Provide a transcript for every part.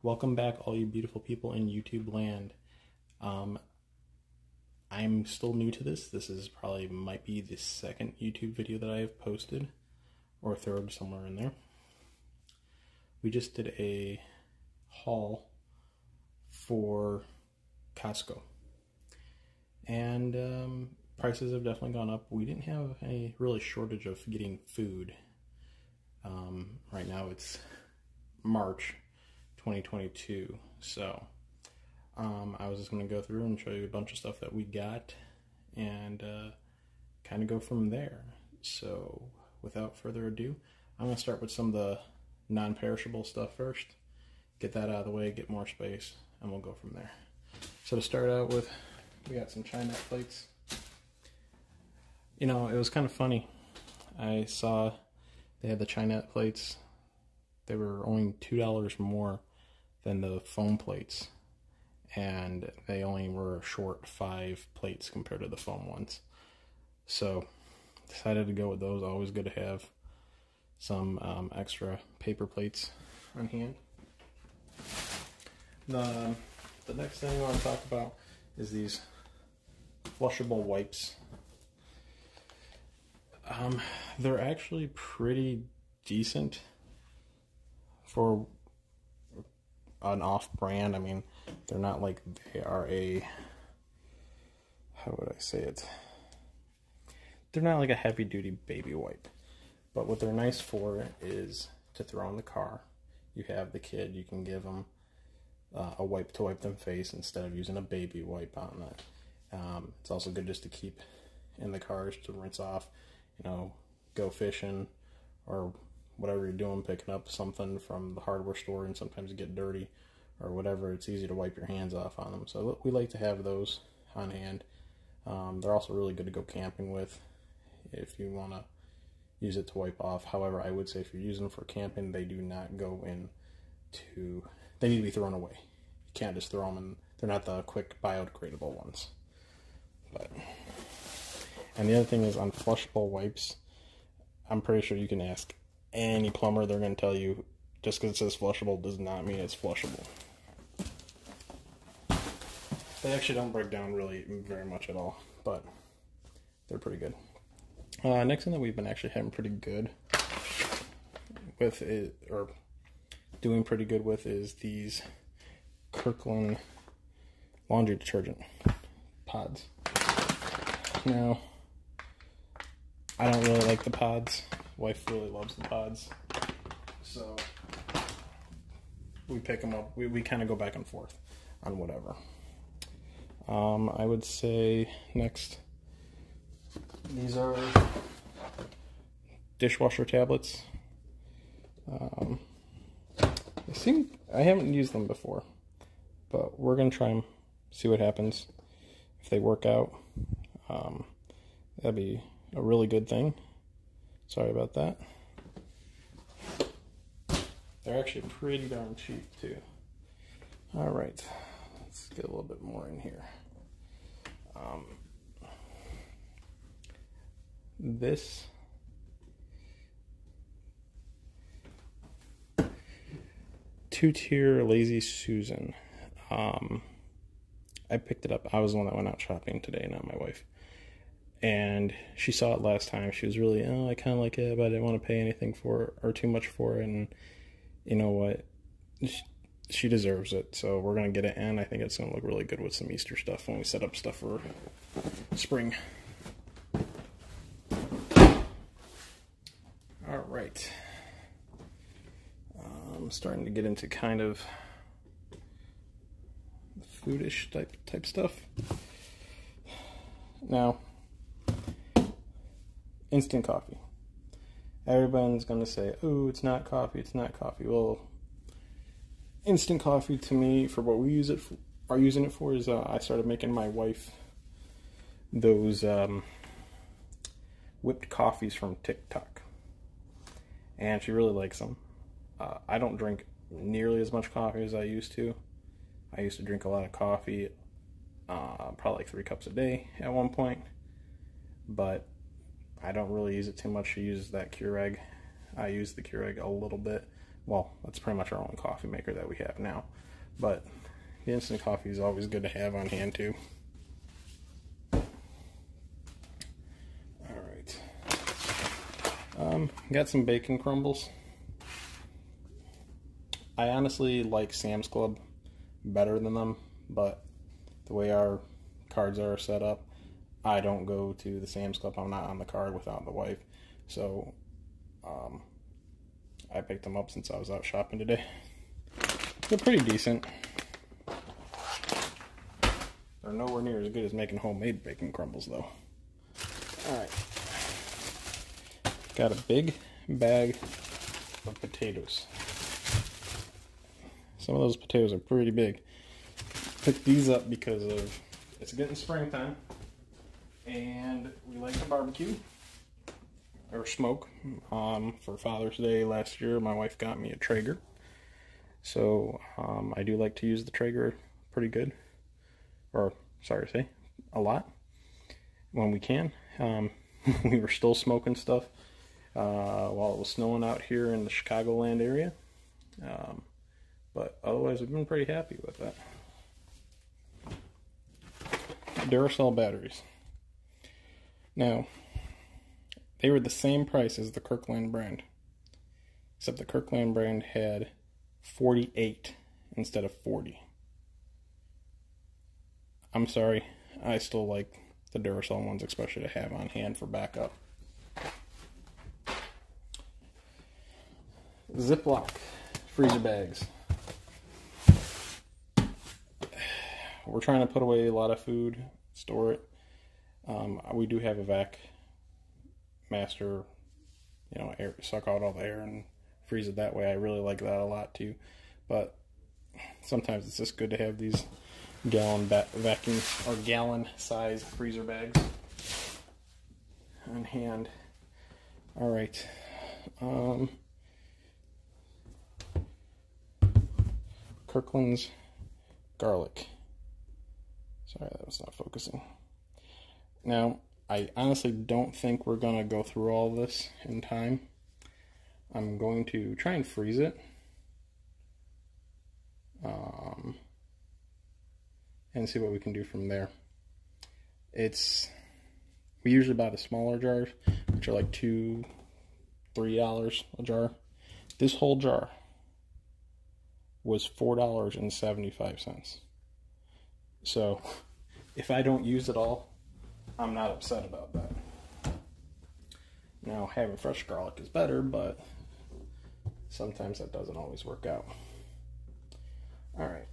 Welcome back, all you beautiful people in YouTube land. I'm still new to this. This is might be the second YouTube video that I have posted, or third, somewhere in there. We just did a haul for Costco, and prices have definitely gone up. We didn't have any really shortage of getting food. Right now it's March 2022, so I was just going to go through and show you a bunch of stuff that we got and kind of go from there. So without further ado, I'm going to start with some of the non-perishable stuff first, get that out of the way, get more space, and we'll go from there. So to start out with, we got some china plates. You know, it was kind of funny. I saw they had the china plates. They were only $2 more than the foam plates, and they only were short 5 plates compared to the foam ones. So decided to go with those. Always good to have some extra paper plates on hand. The next thing I want to talk about is these flushable wipes. They're actually pretty decent for an off-brand. I mean, they're not like they are a, how would I say it? They're not like a heavy-duty baby wipe. But what they're nice for is to throw in the car. You have the kid, you can give them a wipe to wipe them face instead of using a baby wipe on it. It's also good just to keep in the cars to rinse off, you know, go fishing or whatever you're doing, picking up something from the hardware store, and sometimes you get dirty or whatever. It's easy to wipe your hands off on them. So we like to have those on hand. They're also really good to go camping with if you want to use it to wipe off. However, I would say if you're using them for camping, they do not go into, they need to be thrown away. You can't just throw them in. They're not the quick biodegradable ones. And the other thing is, on flushable wipes, I'm pretty sure you can ask any plumber, they're going to tell you just because it says flushable does not mean it's flushable. They actually don't break down really very much at all, but they're pretty good. Next thing that we've been actually having pretty good with it, or doing pretty good with, is these Kirkland laundry detergent pods. Now, I don't really like the pods. Wife really loves the pods, so we pick them up. We kind of go back and forth on whatever. I would say next, these are dishwasher tablets. I haven't used them before, but we're gonna try them, see what happens. If they work out, that'd be a really good thing. Sorry about that. They're actually pretty darn cheap too. Alright, let's get a little bit more in here. This two-tier Lazy Susan. I picked it up. I was the one that went out shopping today, not my wife. And she saw it last time. She was really, oh, I kind of like it, but I didn't want to pay anything for it, or too much for it. And you know what? She deserves it. So we're going to get it, and I think it's going to look really good with some Easter stuff when we set up stuff for spring. All right. I'm starting to get into kind of foodish type stuff. Now, instant coffee. Everyone's going to say, oh, it's not coffee, it's not coffee. Well, instant coffee to me, for what we are using it for, is I started making my wife those whipped coffees from TikTok. And she really likes them. I don't drink nearly as much coffee as I used to. I used to drink a lot of coffee, probably like 3 cups a day at one point. But I don't really use it too much. She uses that Keurig. I use the Keurig a little bit, Well, that's pretty much our only coffee maker that we have now. But the instant coffee is always good to have on hand too. Alright. Got some bacon crumbles. I honestly like Sam's Club better than them, but the way our cards are set up, I don't go to the Sam's Club. I'm not on the card without the wife. So, I picked them up since I was out shopping today. They're pretty decent. They're nowhere near as good as making homemade bacon crumbles, though. Alright. Got a big bag of potatoes. Some of those potatoes are pretty big. Picked these up because of it's getting springtime, and we like to barbecue or smoke. For Father's Day last year, my wife got me a Traeger, so I do like to use the Traeger pretty good, or sorry to say, a lot when we can. We were still smoking stuff while it was snowing out here in the Chicagoland area, but otherwise we've been pretty happy with that. Duracell batteries. Now, they were the same price as the Kirkland brand, except the Kirkland brand had 48 instead of 40. I'm sorry, I still like the Duracell ones, especially to have on hand for backup. Ziploc freezer bags. We're trying to put away a lot of food, store it. We do have a vac master, air, suck out all the air and freeze it that way. I really like that a lot too. But sometimes it's just good to have these gallon vacuum or gallon size freezer bags on hand. All right. Kirkland's garlic. Sorry, that was not focusing. Now, I honestly don't think we're going to go through all this in time. I'm going to try and freeze it. And see what we can do from there. We usually buy the smaller jars, which are like $2-3 a jar. This whole jar was $4.75. So, if I don't use it all, I'm not upset about that. Now, having fresh garlic is better, but sometimes that doesn't always work out. Alright.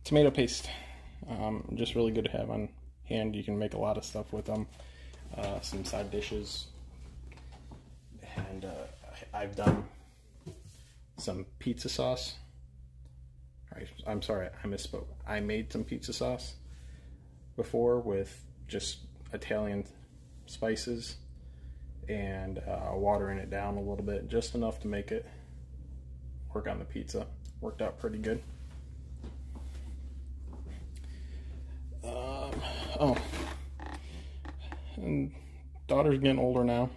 Tomato paste. Just really good to have on hand. You can make a lot of stuff with them. Some side dishes. And I've done some pizza sauce. I'm sorry, I misspoke. I made some pizza sauce before with just Italian spices and watering it down a little bit, just enough to make it work on the pizza. Worked out pretty good. And daughter's getting older now.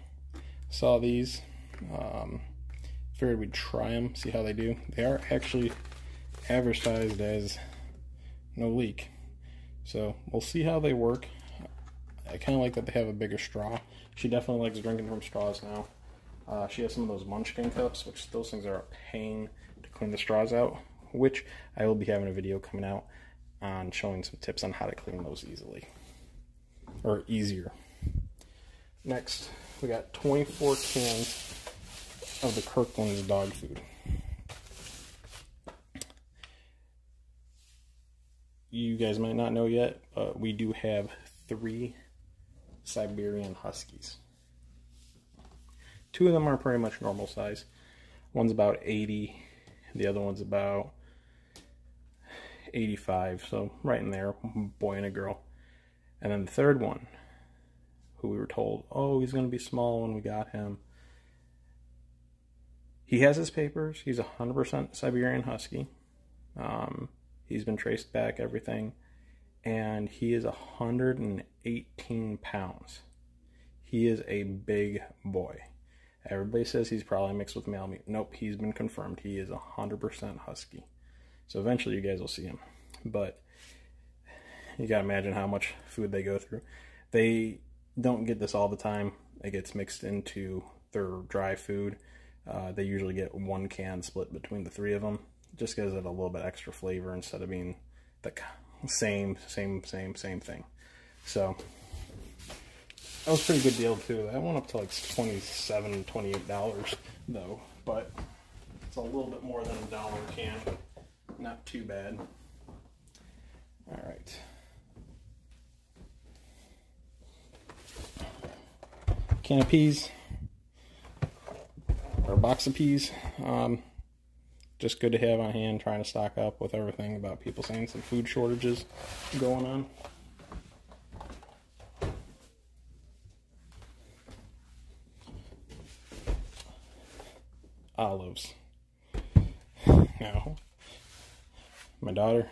Saw these. Figured we'd try them, see how they do. They are actually advertised as no leak, so we'll see how they work. I kind of like that they have a bigger straw. She definitely likes drinking from straws now. She has some of those Munchkin cups, which those things are a pain to clean the straws out, which I will be having a video coming out on showing some tips on how to clean those easily, or easier. Next, we got 24 cans of the Kirkland's dog food. You guys might not know yet, but we do have 3 Siberian Huskies. 2 of them are pretty much normal size. One's about 80, the other one's about 85, so right in there, boy and a girl. And then the third one, who we were told, oh, he's going to be small when we got him. He has his papers. He's 100% Siberian Husky. He's been traced back, everything. And he is 118 pounds. He is a big boy. Everybody says he's probably mixed with Malamute. Nope, he's been confirmed. He is 100% Husky. So eventually you guys will see him. But you gotta imagine how much food they go through. They don't get this all the time. It gets mixed into their dry food. They usually get one can split between the three of them. Just gives it a little bit extra flavor instead of being the same thing. So that was a pretty good deal too. That went up to like $27, $28 though, but it's a little bit more than $1 a can. Not too bad. All right. Can of peas, or a box of peas. Just good to have on hand, trying to stock up with everything about people saying some food shortages going on. Olives. Now, my daughter,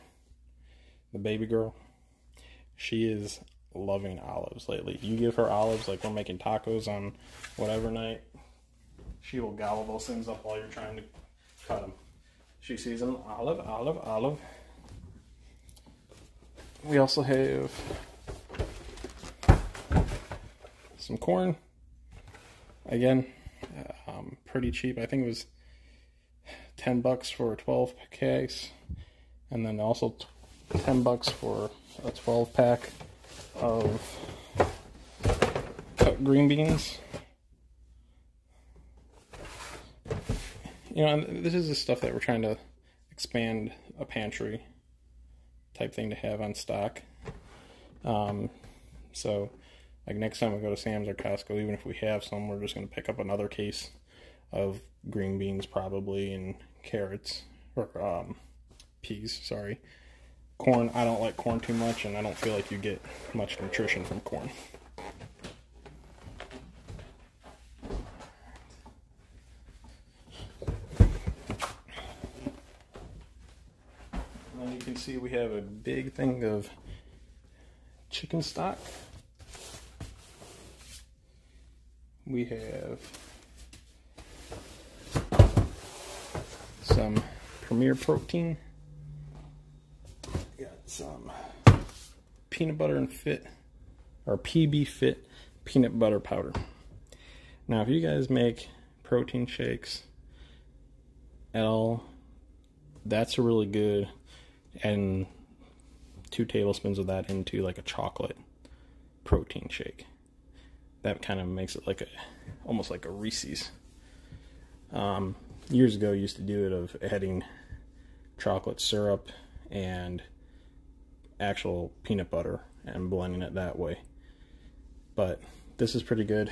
the baby girl, she is loving olives lately. You give her olives, like we're making tacos on whatever night, she will gobble those things up while you're trying to cut them. She sees an olive, olive, olive. We also have some corn. Again, pretty cheap. I think it was $10 for a 12 case, and then also $10 for a 12 pack of cut green beans. You know, and this is the stuff that we're trying to expand a pantry type thing to have on stock. So, like next time we go to Sam's or Costco, even if we have some, we're just going to pick up another case of green beans probably, and carrots, or peas, sorry. Corn, I don't like corn too much, and I don't feel like you get much nutrition from corn. And you can see we have a big thing of chicken stock. We have some Premier Protein. Got some peanut butter and fit, or PB Fit peanut butter powder. Now, if you guys make protein shakes at all, that's a really good, and 2 tablespoons of that into like a chocolate protein shake. That kind of makes it like almost like a Reese's. Years ago, I used to do it of adding chocolate syrup and actual peanut butter and blending it that way. But this is pretty good.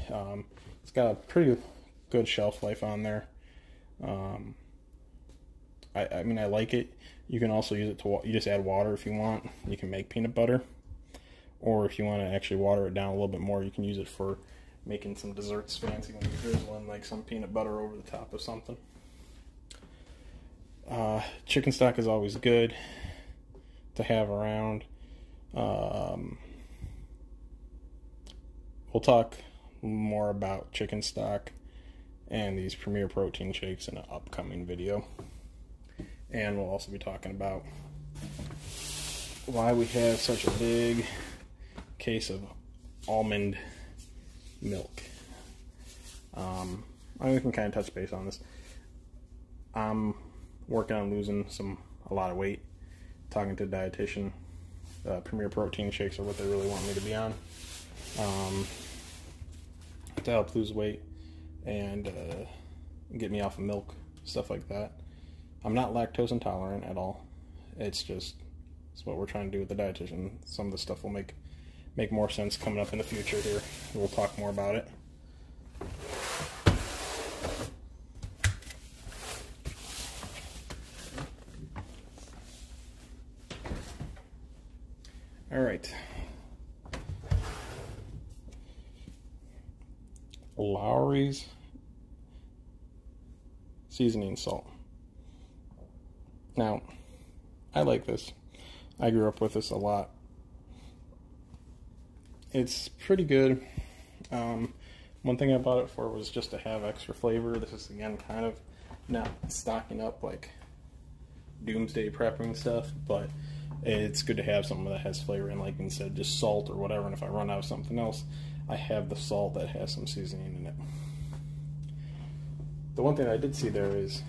It's got a pretty good shelf life on there. I mean, I like it. You can also use it to, you just add water if you want. You can make peanut butter. Or if you want to actually water it down a little bit more, you can use it for making some desserts fancy when you're drizzling like some peanut butter over the top of something. Chicken stock is always good to have around. We'll talk more about chicken stock and these Premier Protein shakes in an upcoming video. And we'll also be talking about why we have such a big case of almond milk. We can kind of touch base on this. I'm working on losing a lot of weight. Talking to a dietitian. Premier Protein shakes are what they really want me to be on, to help lose weight and get me off of milk, stuff like that. I'm not lactose intolerant at all. It's what we're trying to do with the dietitian. Some of the stuff will make more sense coming up in the future here. We'll talk more about it. All right. Lowry's seasoning salt. Now, I like this. I grew up with this a lot. It's pretty good. One thing I bought it for was just to have extra flavor. This is, again, kind of not stocking up like doomsday prepping stuff, but it's good to have something that has flavor, and like instead of just salt or whatever, and if I run out of something else, I have the salt that has some seasoning in it. The one thing I did see there is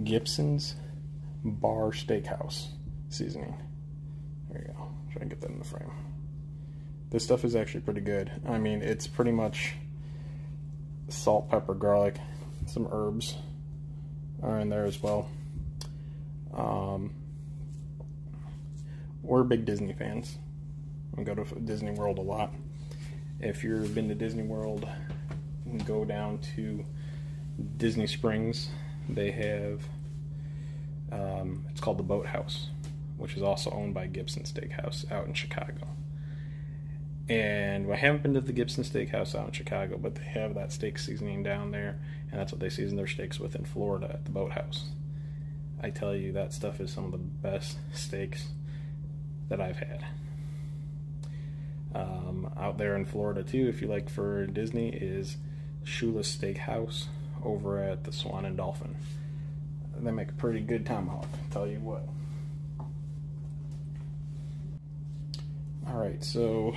Gibson's Bar Steakhouse seasoning. There you go. Try and get that in the frame. This stuff is actually pretty good. I mean, it's pretty much salt, pepper, garlic, some herbs are in there as well. We're big Disney fans. We go to Disney World a lot. If you've been to Disney World, you can go down to Disney Springs. They have, it's called the Boathouse, which is also owned by Gibson Steakhouse out in Chicago. And I haven't been to the Gibson Steakhouse out in Chicago, but they have that steak seasoning down there, and that's what they season their steaks with in Florida at the Boathouse. I tell you, that stuff is some of the best steaks that I've had. Out there in Florida too, if you like, for Disney, is Shula's Steakhouse over at the Swan and Dolphin. They make a pretty good tomahawk, I'll tell you what. Alright, so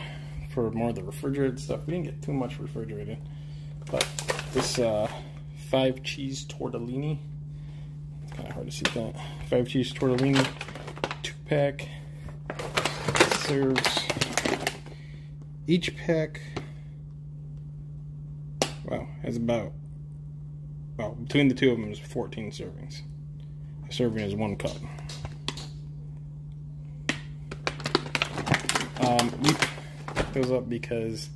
for more of the refrigerated stuff, we didn't get too much refrigerated, but this 5 cheese tortellini, it's kind of hard to see that, 5 cheese tortellini 2-pack serves, each pack, well, has about, well, between the two of them is 14 servings. A serving is 1 cup. We picked those up because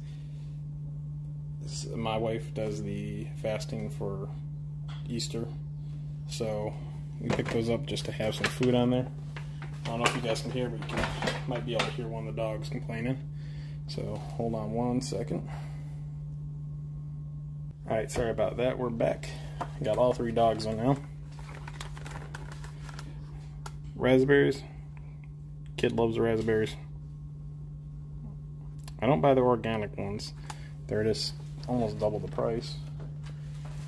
my wife does the fasting for Easter, so we picked those up just to have some food on there. I don't know if you guys can hear, but you might be able to hear one of the dogs complaining. So hold on one second. Alright, sorry about that. We're back. Got all 3 dogs on now. Raspberries. Kid loves the raspberries. I don't buy the organic ones. They're just almost double the price.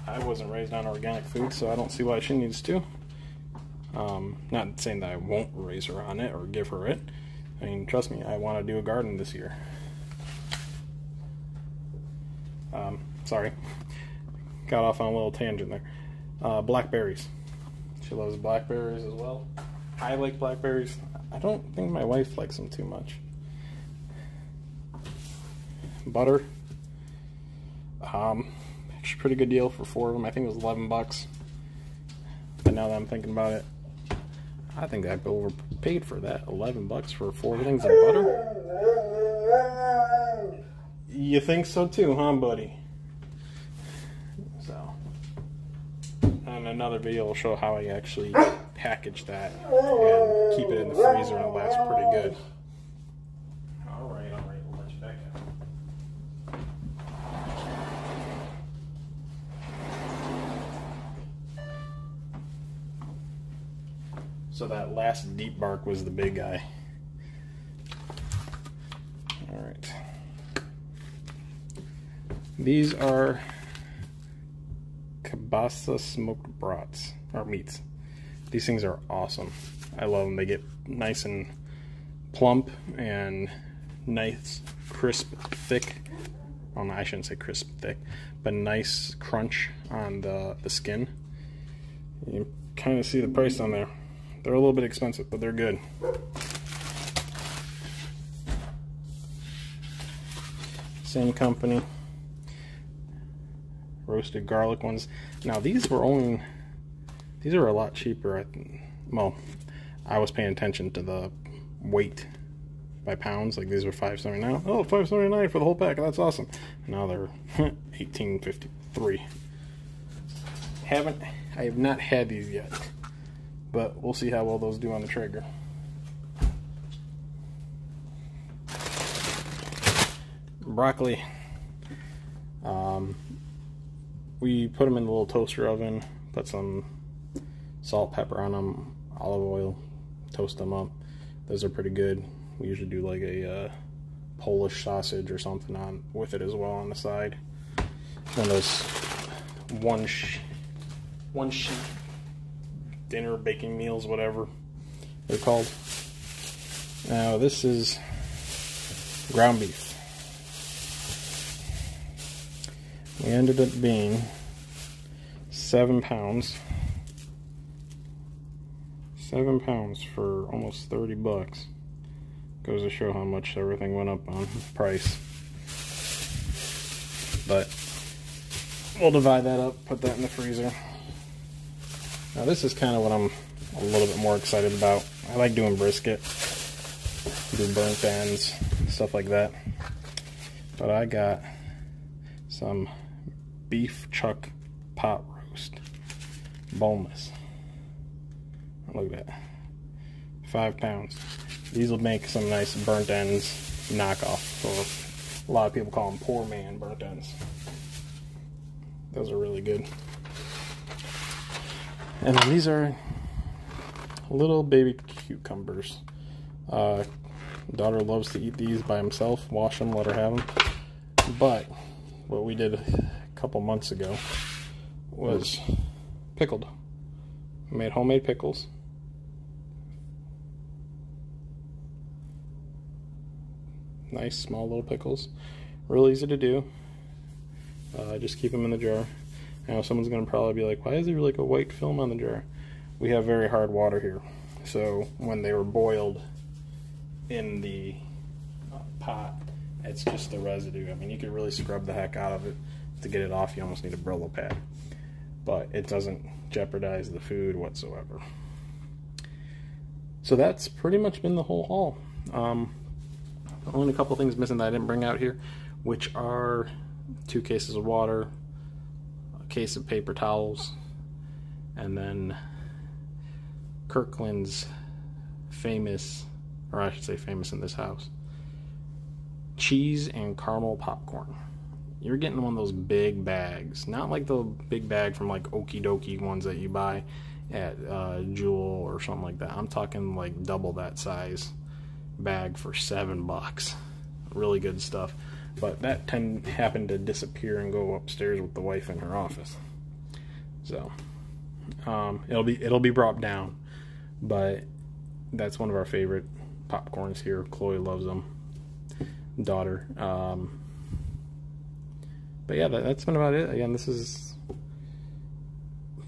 I wasn't raised on organic food, so I don't see why she needs to. Not saying that I won't raise her on it or give her it. I mean, trust me, I want to do a garden this year. Sorry. Got off on a little tangent there. Blackberries. She loves blackberries as well. I like blackberries. I don't think my wife likes them too much. Butter. Actually pretty good deal for 4 of them. I think it was 11 bucks. But now that I'm thinking about it, I think I overpaid for that. 11 bucks for 4 things of butter? You think so too, huh, buddy? So, in another video, I'll show how I actually package that and keep it in the freezer, and it lasts pretty good. Alright, we'll let you back out. So that last deep bark was the big guy. Alright. These are kielbasa smoked brats, or meats. These things are awesome. I love them. They get nice and plump and nice, crisp, thick. Well, no, I shouldn't say crisp, thick, but nice crunch on the skin. You kind of see the price on there. They're a little bit expensive, but they're good. Same company. Roasted garlic ones. Now these are a lot cheaper. Well, I was paying attention to the weight by pounds. Like these were $5.79. Oh, $5.79 for the whole pack. That's awesome. Now they're $18.53. I have not had these yet, but we'll see how well those do on the Traeger. Broccoli. We put them in the little toaster oven, put some salt, pepper on them, olive oil, toast them up. Those are pretty good. We usually do like a Polish sausage or something on with it as well on the side. One of those one sheet dinner baking meals, whatever they're called. Now this is ground beef. We ended up being 7 pounds. 7 pounds for almost 30 bucks. Goes to show how much everything went up on price. But we'll divide that up, put that in the freezer. Now this is kind of what I'm a little bit more excited about. I like doing brisket, do burnt ends, stuff like that. But I got some beef chuck pot roast, boneless. Look at that, 5 pounds. These will make some nice burnt ends knockoff, or a lot of people call them poor man burnt ends. Those are really good. And then these are little baby cucumbers. Daughter loves to eat these by himself, wash them, let her have them. But what we did a couple months ago was pickled. We made homemade pickles. Nice small little pickles. Real easy to do. Just keep them in the jar. Now someone's going to probably be like, why is there like a white film on the jar? We have very hard water here. So when they were boiled in the pot, it's just the residue. I mean, you could really scrub the heck out of it. To get it off, you almost need a Brillo pad. But it doesn't jeopardize the food whatsoever. So that's pretty much been the whole haul. Only a couple things missing that I didn't bring out here, which are 2 cases of water, a case of paper towels, and then Kirkland's famous, or I should say famous in this house, cheese and caramel popcorn. You're getting one of those big bags, not like the big bag from like Okie Dokie ones that you buy at Jewel or something like that. I'm talking like double that size bag for $7. Really good stuff. But that happened to disappear and go upstairs with the wife in her office. So it'll be brought down. But that's one of our favorite popcorns here. Chloe loves them. Daughter. But yeah, that's been about it. Again, this is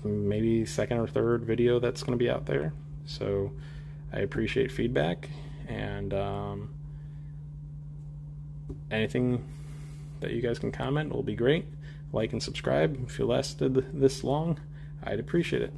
maybe second or third video that's going to be out there. So I appreciate feedback, and anything that you guys can comment will be great. Like and subscribe if you lasted this long. I'd appreciate it.